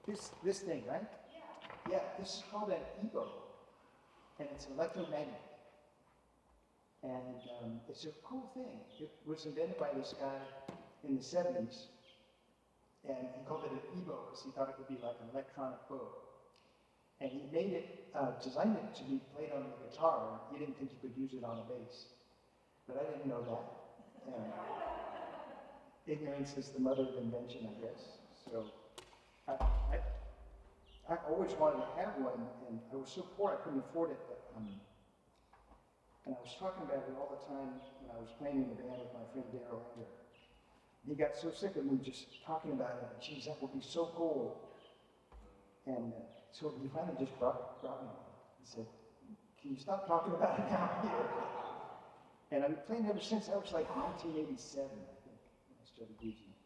This thing, right? Yeah, this is called an Ebow, and it's an electromagnet. And it's a cool thing. It was invented by this guy in the 70s, and he called it an Ebow because he thought it would be like an electronic bow. And he made it, designed it to be played on the guitar. He didn't think you could use it on a bass. But I didn't know that. And ignorance is the mother of invention, I guess. So I always wanted to have one, and I was so poor I couldn't afford it. But, and I was talking about it all the time when I was playing in the band with my friend Daryl Anger. He got so sick of me just talking about it. Geez, that would be so cool. And so he finally just brought me one. He said, "Can you stop talking about it now here?" And I've been playing ever since. That was like 1987, I think, when I started using it.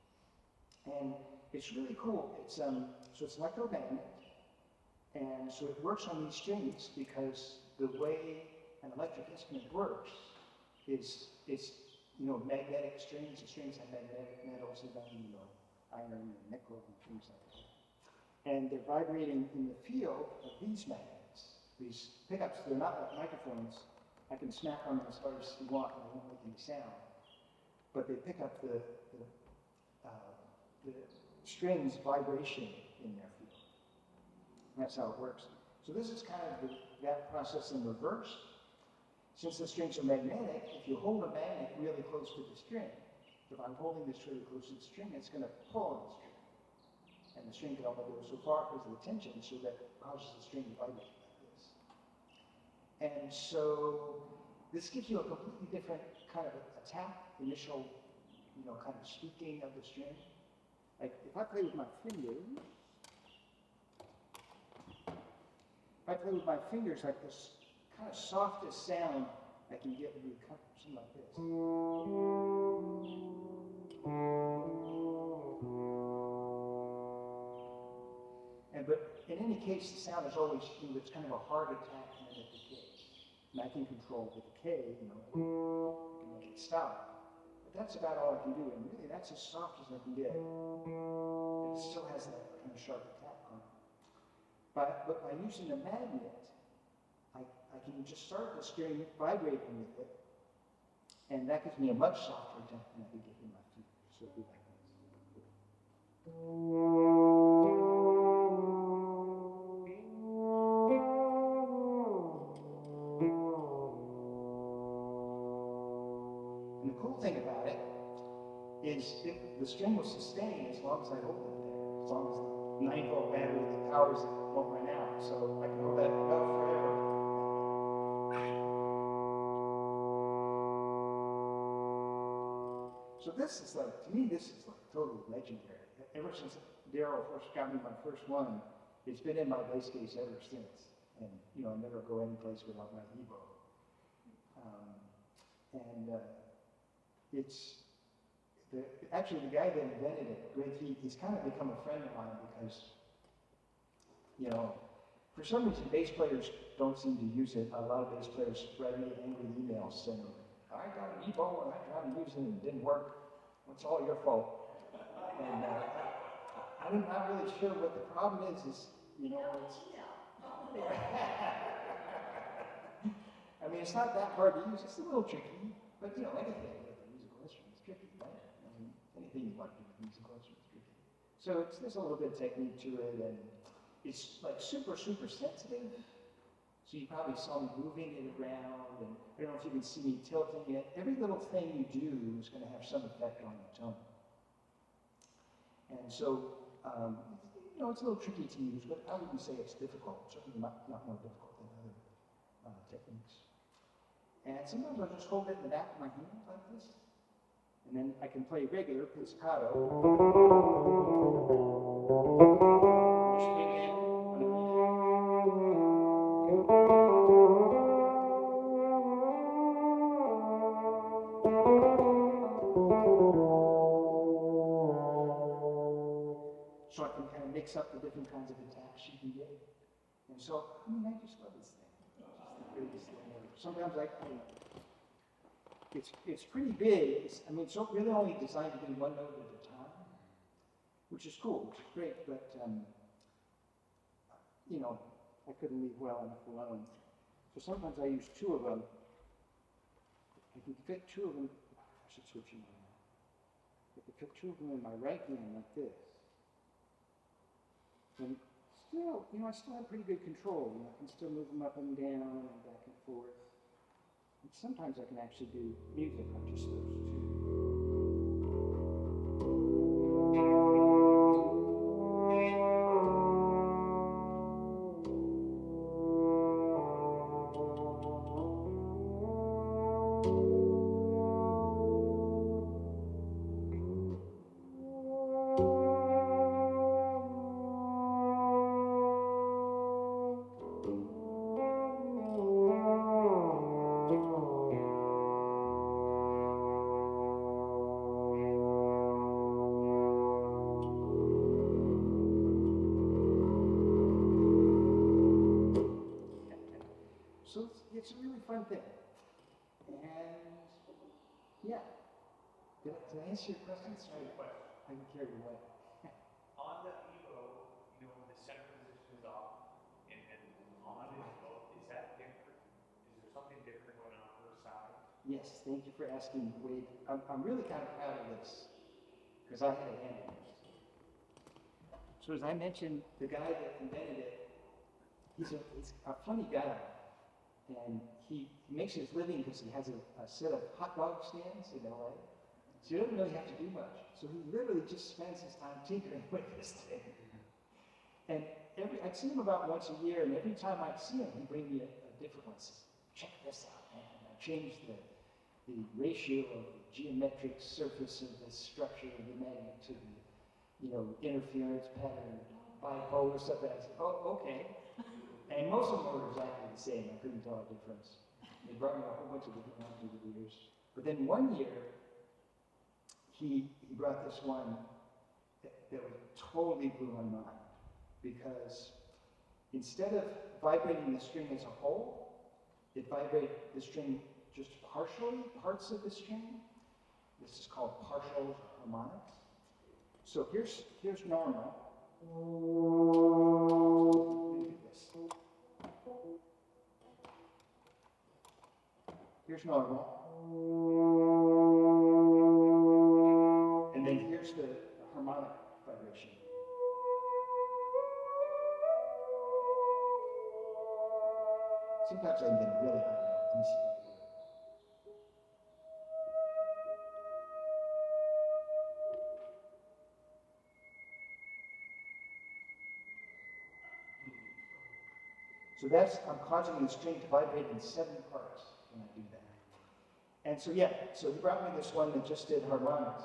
And it's really cool. It's so it's electromagnet, and so it works on these strings because the way an electric instrument works is it's magnetic strings. The strings have magnetic metals in them, iron and nickel and things like that. And they're vibrating in the field of these magnets. These pickups, they're not like microphones. I can smack on them as hard as you want and they won't make any sound. But they pick up the strings vibration in their field. That's how it works. So this is kind of that process in reverse. Since the strings are magnetic, if you hold a magnet really close to the string, if I'm holding this really close to the string, it's going to pull on the string. And the string can only go so far because of the tension, so that causes the string to vibrate like this. And so this gives you a completely different kind of attack, initial, kind of speaking of the string. Like if I play with my fingers, like this kind of softest sound I can get would be something like this. But in any case, the sound is always, it's kind of a hard attack and then a decay. And I can control the decay, and make it stop. But that's about all I can do, and really that's as soft as I can get. It still has that kind of sharp attack on it. But by using a magnet, I can just start the string vibrating with it, and that gives me a much softer attack than I could get in my fingers. So it'd be like this. And the cool thing about it is the string will sustain as long as I hold it there, as long as the 9-volt battery that powers it won't run out. So I can hold that about forever. So this is like, to me, this is like totally legendary. Ever since Daryl first got me my first one, it's been in my bass case ever since. And, I never go any place without my Ebow. Actually the guy that invented it, Greg, he's kind of become a friend of mine because, for some reason bass players don't seem to use it. A lot of bass players write me angry emails saying, "I got an Ebow and I tried to use it and it didn't work. It's all your fault." And I'm not really sure what the problem is it's, I mean, it's not that hard to use. It's a little tricky, but anything with a musical instrument is tricky, right? I mean, anything you want to do with a musical instrument is tricky. So there's a little bit of technique to it, and it's like super, super sensitive. So you probably saw me moving it around, and I don't know if you can see me tilting it. Every little thing you do is going to have some effect on the tone. And so, it's a little tricky to use, but I wouldn't say it's difficult. Certainly not more difficult than other techniques. And sometimes I'll just hold it in the back of my hand like this, and then I can play regular pizzicato. Just swing it on a beat. So I can kind of mix up the different kinds of attacks you can get. And so, I just love this thing. It's just the greatest thing ever. Sometimes it's pretty big. It's really only designed to do one note at a time, which is cool, which is great, but you know, I couldn't leave well enough alone. So sometimes I use two of them. I can fit two of them. I should switch them around. I can fit two of them in my right hand like this. And still, you know, I still have pretty good control. You know, I can still move them up and down and back and forth. And sometimes I can actually do music on just those two. So it's a really fun thing. And yeah, did I answer your question? Sorry, I can carry you away. On the Ebow, you know, when the center position is off, and on it, is that different? Is there something different going on her side? Yes, thank you for asking, Wade. I'm really kind of proud of this, because I had a hand in this. So as I mentioned, the guy that invented it, he's a funny guy. And he makes his living because he has a set of hot dog stands in LA. So he doesn't really have to do much. So he literally just spends his time tinkering with this thing. And I'd see him about once a year, and every time I'd see him, he'd bring me a different one. Says, check this out, man. And I changed the ratio of the geometric surface of the structure of the magnet to the, you know, interference pattern, bipolar stuff. And I said, oh, okay. And most of them were exactly the same. I couldn't tell a difference. They brought me a whole bunch of different ones over the years. But then one year, he brought this one that totally blew my mind. Because instead of vibrating the string as a whole, it vibrated the string just partially, parts of the string. This is called partial harmonics. So here's normal. Here's normal. And then here's the harmonic vibration. Sometimes I can get it really high. Let me see if I can do it. So I'm causing the string to vibrate in 7 parts when I do that. And so yeah, so he brought me this one that just did harmonics.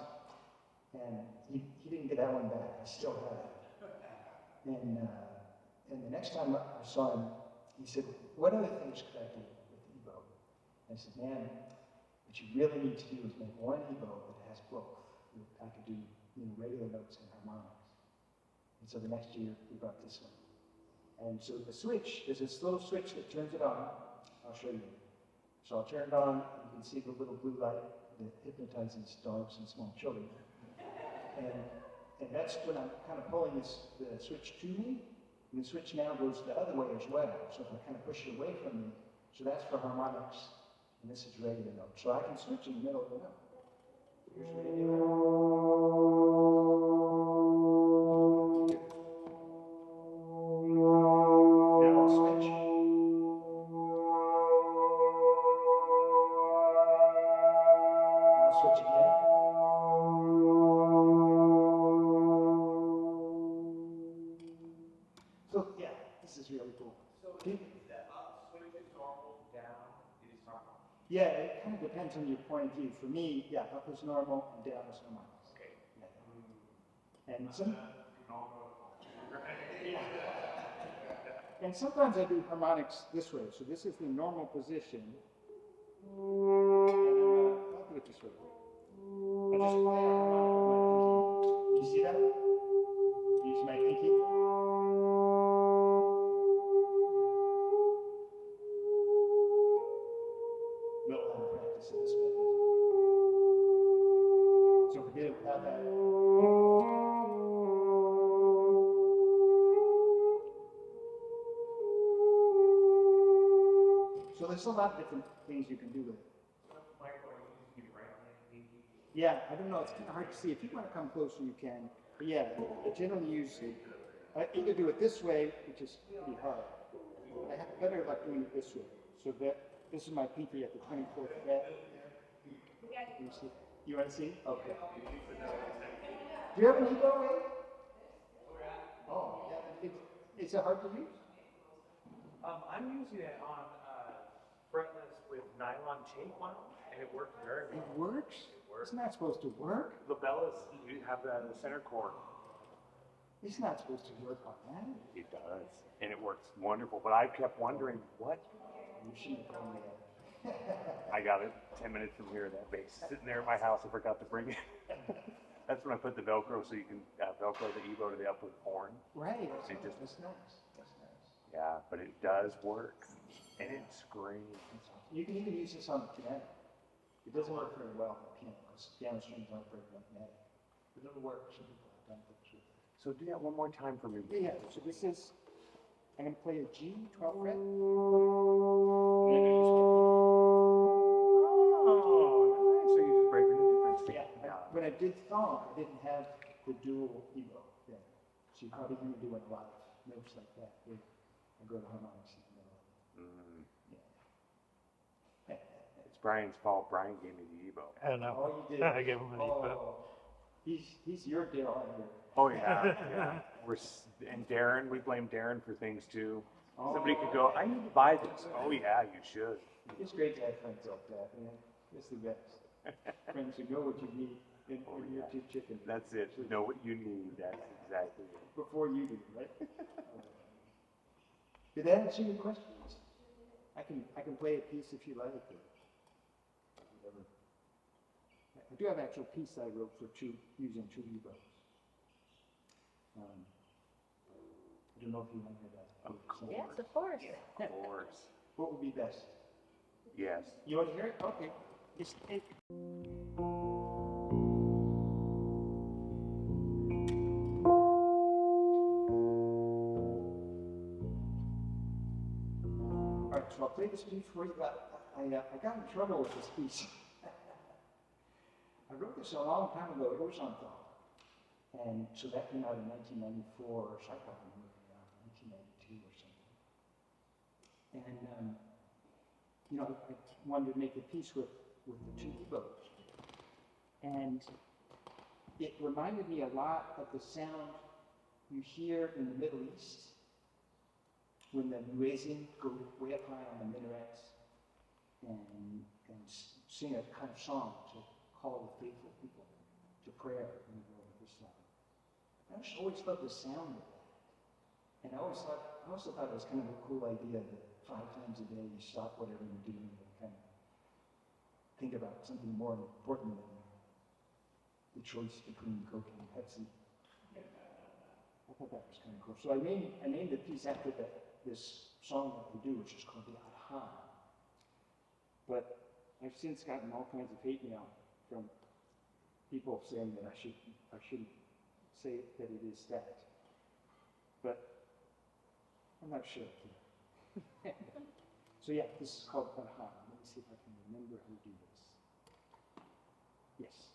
And he didn't get that one back. I still have it. And the next time I saw him, he said, what other things could I do with the Ebow? I said, man, what you really need to do is make one Ebow that has both. I could do, you know, regular notes and harmonics. And so the next year, he brought this one. And so the switch, there's this little switch that turns it on. I'll show you. So I'll turn it on. You can see the little blue light that hypnotizes dogs and small children. And that's when I'm kind of pulling the switch to me. And the switch now goes the other way as well. So if I kind of push it away from me, so that's for harmonics. And this is regular note. So I can switch in the middle of the note. Here's regular. Yeah, it kind of depends on your point of view. For me, yeah, up is normal and down is harmonics. Okay. Yeah. And and sometimes I do harmonics this way. So this is the normal position. And I'll do it this way. I just play a harmonic with my pinky. You see that? Use my pinky. So forget it without that. there's a lot of different things you can do with it. Michael, are you using your right hand, maybe? Yeah, I don't know, it's kind of hard to see. If you want to come closer, you can. But yeah, I generally use it. I either do it this way, which is pretty hard. I have better luck doing it this way. So that this is my pinky at the 24th fret. You see? You want to see? Okay. Do you have an ego way? Oh, yeah. Is it hard to use? I'm using it on fretless with nylon tape on them, and it works very well. It works? It's not supposed to work. The bellas, you have the center cord. It's not supposed to work on that. It does, and it works wonderful. But I kept wondering, what? You should have told me that. I got it 10 minutes from here. That base sitting there at my house. I forgot to bring it. That's when I put the Velcro, so you can Velcro the Evo to the upper horn. Right. It just, That's nice. That's nice. yeah, but it does work, and it screams. You can even use this on the piano. It doesn't work very well on the piano because piano strings aren't very magnetic. But it'll work. Some people have done things with it. So do that one more time for me. Yeah, so this is, I'm going to play a G, 12 fret. Oh, nice. So you just breaking the difference. Yeah. When I did thong, I didn't have the dual Ebo thing. So you're probably going to be doing a lot of notes like that. Where I go to harmonics and yeah. It's Brian's fault. Brian gave me the Ebo. I don't know. Oh, you did. I gave him an Ebo. He's your Daryl Under. Oh yeah, yeah. And Darren, we blame Darren for things too. Somebody could go, I need to buy this. Oh yeah, you should. It's great to have friends like that, man. It's the best. Friends who know what you need and you're too chicken. That's it. Know what you need. That's exactly it. Before you do, right? Did that answer your questions? I can play a piece if you like, or whatever. I do have an actual piece I wrote for using two Ebows. I don't know if you want to hear that. Of course. Yes, of course. Of course. What would be best? Yes. You want to hear it? Okay. Just take. All right, so I'll play this piece for you. I got in trouble with this piece. I wrote this a long time ago. It was on thought. And so that came out in 1994, or so I probably remember around 1992 or something. And, you know, I wanted to make a piece with the two Ebows. And it reminded me a lot of the sound you hear in the Middle East when the muezzin go way up high on the minarets and sing a kind of song to call the faithful people to prayer in the world of Islam. I just always loved the sound of that. And I also thought it was kind of a cool idea that 5 times a day you stop whatever you're doing and kind of think about something more important than the choice between Coke and Pepsi. I thought that was kind of cool. So I named the piece after this song that we do, which is called the Adhan. But I've since gotten all kinds of hate mail from people saying that I shouldn't say that it is that. But I'm not sure. So yeah, this is called Adhan. Let me see if I can remember how to do this. Yes.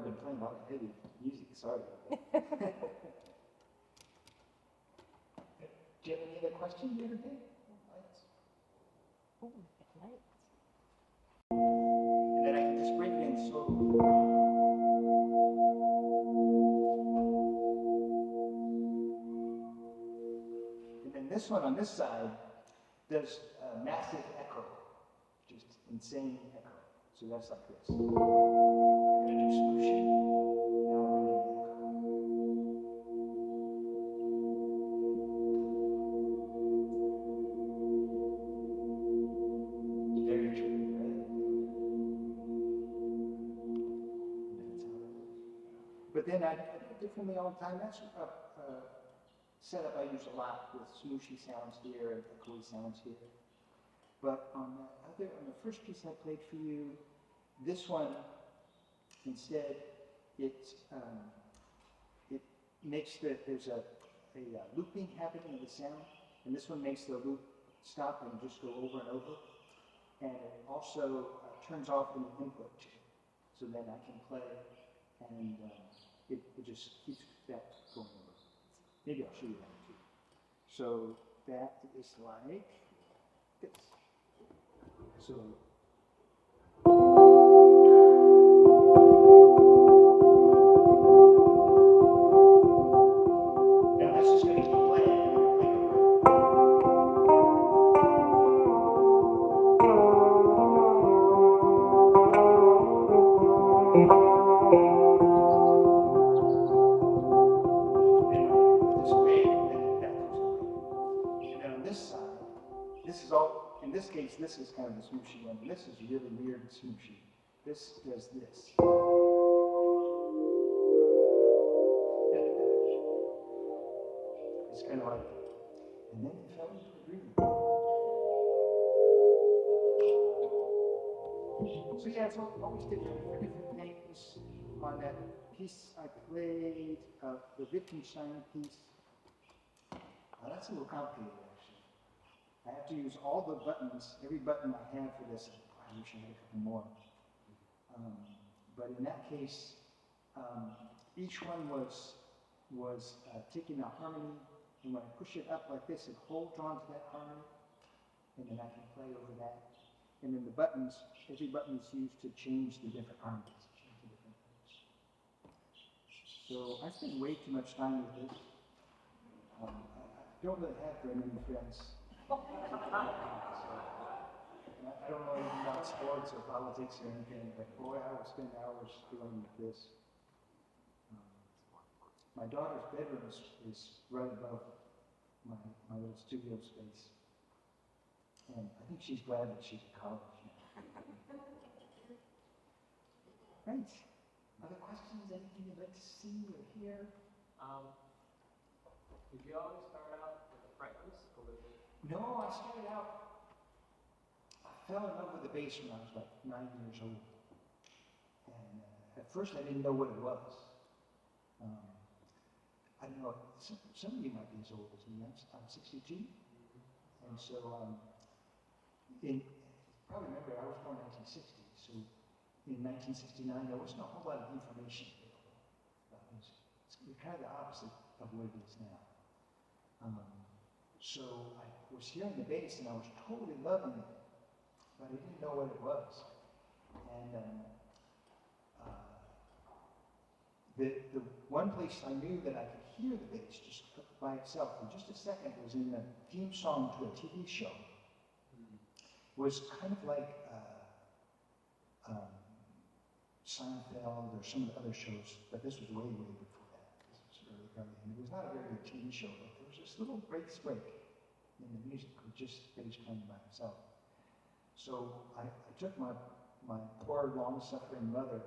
I've been playing a lot of heavy music, sorry. Do you have any other questions here today? Ooh, lights. And then I can just bring it in slowly. And then this one on this side does a massive echo, just insane echo. So that's like this. I'm gonna do smooshing. Now I'm bringing the echo. Very true, right? That's how it is. But then I do it differently all the time. That's a setup I use a lot with smooshy sounds here and echoey sounds here. But on the first piece I played for you, this one, instead, it makes there's a looping happening of the sound, and this one makes the loop stop and just go over and over. And it also turns off any input, so then I can play, and it just keeps that going over. Maybe I'll show you that too. So that is like this. So. Now that's just going to keep playing. This is all, in this case, this is kind of the smooshy one, and this is really weird smooshy. This does this. It's kind of like, and then it fell into a dream. So yeah, it's always different for different things. On that piece I played, the Wittgenstein piece, that's a little complicated actually. I have to use all the buttons, every button I have for this. I wish I had a couple more. But in that case, each one was taking a harmony, and when I push it up like this, it holds on to that harmony, and then I can play over that. And then the buttons, every button is used to change the different harmonies, change the different things. So I spend way too much time with this. I don't really have very many friends. I don't know anything about sports or politics or anything, but boy, I will spend hours doing this. My daughter's bedroom is right above my little studio space. And I think she's glad that she's in college now. Right. Other questions? Anything you'd like to see or hear? Did you always start out with the fretless, or was it? No, I started out, I fell in love with the bass when I was like 9 years old. And at first I didn't know what it was. I don't know, some of you might be as old as me. I'm 62. And so, probably remember I was born in 1960, so in 1969 there wasn't a whole lot of information available about music. It's kind of the opposite of what it is now. So I was hearing the bass and I was totally loving it, but I didn't know what it was. And the one place I knew that I could hear the bass just by itself for just a second was in the theme song to a TV show. Was kind of like Seinfeld or some of the other shows, but this was way, way before that. This was early, and it was not a very good TV show, but there was this little break in the music with just bass playing by himself. So I took my poor, long-suffering mother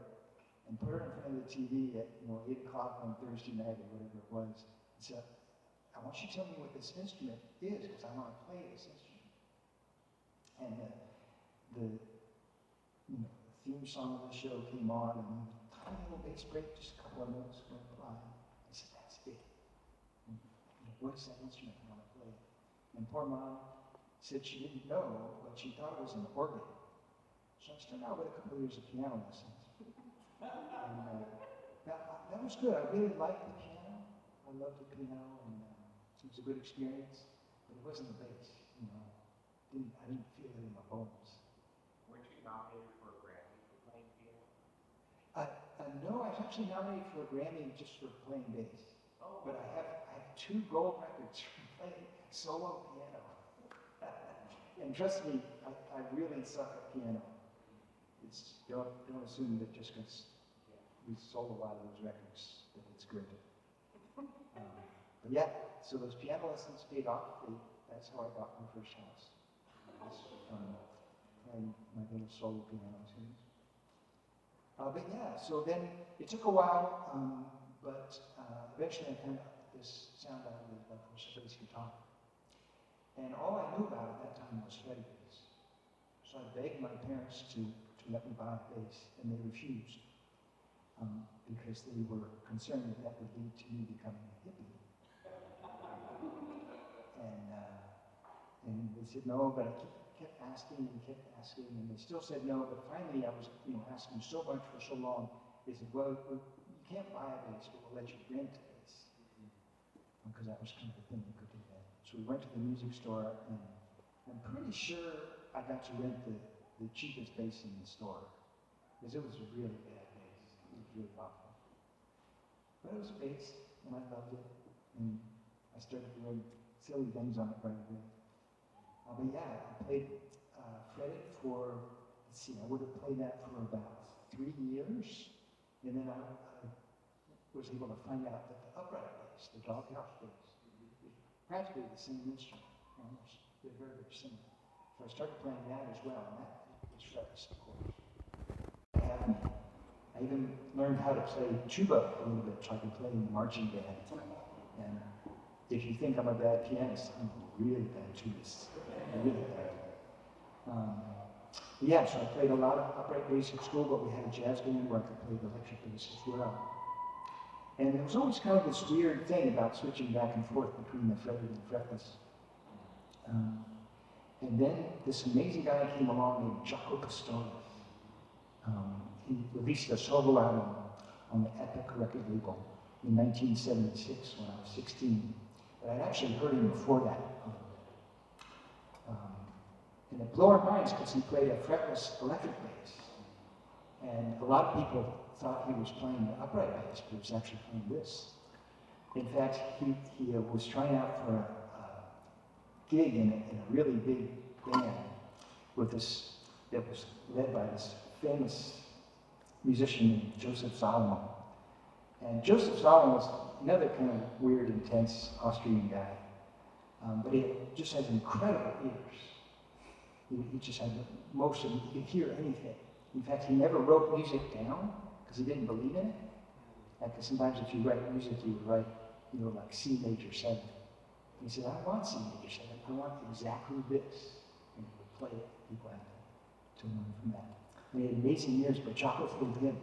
and put her in front of the TV at 8 o'clock on Thursday night or whatever it was, and said, I want you to tell me what this instrument is, because I want to play this instrument. And the theme song of the show came on, and a tiny little bass break, just a couple of notes went by. I said, that's it. And, what is that instrument I want to play? And poor mom said she didn't know, but she thought it was an organ. So I started out with a couple of years of piano lessons. And that was good. I really liked the piano. I loved the piano, and it was a good experience. But it wasn't the bass, you know. I didn't feel it in my bones. Weren't you nominated for a Grammy for playing piano? No, I was actually nominated for a Grammy just for playing bass. Oh. But I have 2 gold records for playing solo piano. And trust me, I really suck at piano. Don't assume that just because we sold a lot of those records that it's good. But yeah, so those piano lessons paid off. That's how I got my first house. Playing my little solo piano tunes. But yeah, so then it took a while, but eventually I kind of got this sound out of the bass guitar. And all I knew about at that time was Freddy bass. So I begged my parents to let me buy a bass, and they refused because they were concerned that would lead to me becoming a hippie. And they said no, but I kept asking, and they still said no. But finally, I was asking so much for so long. They said, well, you can't buy a bass, but we'll let you rent a bass, because that was kind of the thing you could do then. So we went to the music store, and I'm pretty sure I got to rent the cheapest bass in the store, because it was a really bad bass. It was really awful. But it was a bass, and I loved it, and I started doing silly things on it right away. But yeah, I played Freddy for, let's see, I would have played that for about 3 years, and then I was able to find out that the upright bass, the doghouse bass, is practically the same instrument, almost. They're very, very similar. So I started playing that as well, and that was fretless, of course. I even learned how to play tuba a little bit, so I could play in the marching band. And if you think I'm a bad pianist, I'm a really bad tubist. Really bad. Yeah, so I played a lot of upright bass at school, but we had a jazz band where I could play the electric bass as well. And there was always kind of this weird thing about switching back and forth between the fretted and fretless. And then this amazing guy came along named Jaco Pastorius. He released a solo album on the Epic record label in 1976 when I was 16. But I'd actually heard him before that. And it blew our minds because he played a fretless electric bass. And a lot of people thought he was playing the upright bass, but he was actually playing this. In fact, he was trying out for a gig in a really big band with this, that was led by this famous musician named Joseph Salomon. And Joseph Salomon was another kind of weird, intense Austrian guy. But he just has incredible ears. He just had most of it. He could hear anything. In fact, he never wrote music down because he didn't believe in it. Because sometimes if you write music, you would write, like C major 7. He said, I want C major 7. I want exactly this. And he would play it. People had to learn from that. And he had amazing ears, but Jaco fooled him.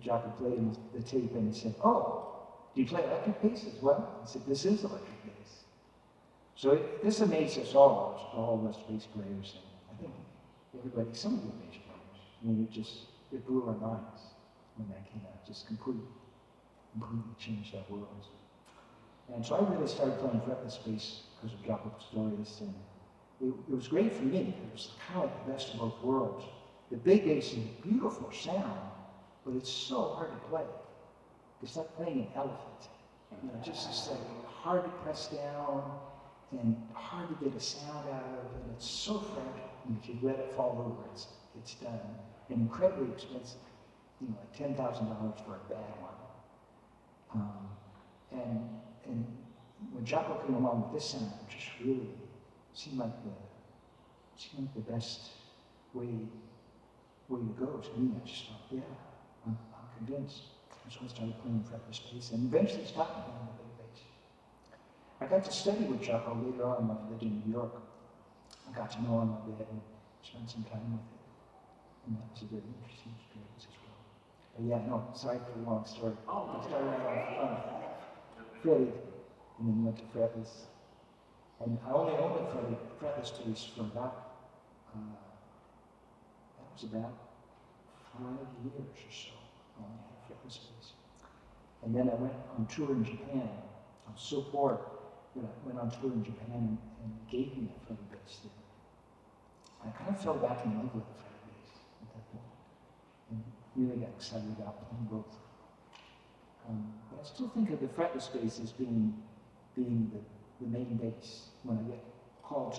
Jaco played him the tape and he said, oh, do you play electric bass as well? He said, this is electric bass. So this amazed us all of us bass players, and I think everybody, some of the bass players. It blew our minds when that came out. Just completely changed our worlds. And so I really started playing fretless bass because of Jaco Pastorius, and it was great for me. It was kind of like the best of both worlds. The big bass is a beautiful sound, but it's so hard to play. It's like playing an elephant. Just like hard to press down and hard to get a sound out of, and it's so fragile. And if you let it fall over, it's done. And incredibly expensive, like $10,000 for a bad one. And when Jaco came along with this sound, it just really seemed like the best way to go to me. I just thought, yeah, I'm convinced. And so I started playing fretless bass, and eventually stopped playing the big bass. I got to study with Jaco later on when I lived in New York. I got to know him a bit and spent some time with him. And that was a very interesting experience as well. But yeah, no, sorry for the long story. I started off fretted, and then went to fretless. And I only owned a fretless bass for about, that was about 5 years or so. I only had fretless bass. And then I went on tour in Japan. I was so bored that I went on tour in Japan and gave me a fretless bass there. I kind of fell back in love with the fretless bass at that point, and really got excited about playing both. But I still think of the fretless bass as being the main bass. When I get called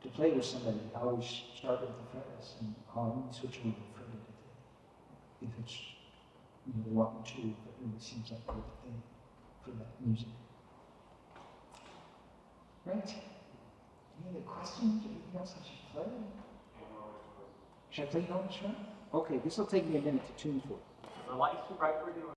to play with somebody, I always start with the fretless, and I'll only switch over to the fretted if it's, they want me to, if it really seems like the right thing for that music. Right? Any other questions? Anything else I should play? Should I play an orchestra? Okay, this will take me a minute to tune for. The light's too bright for you.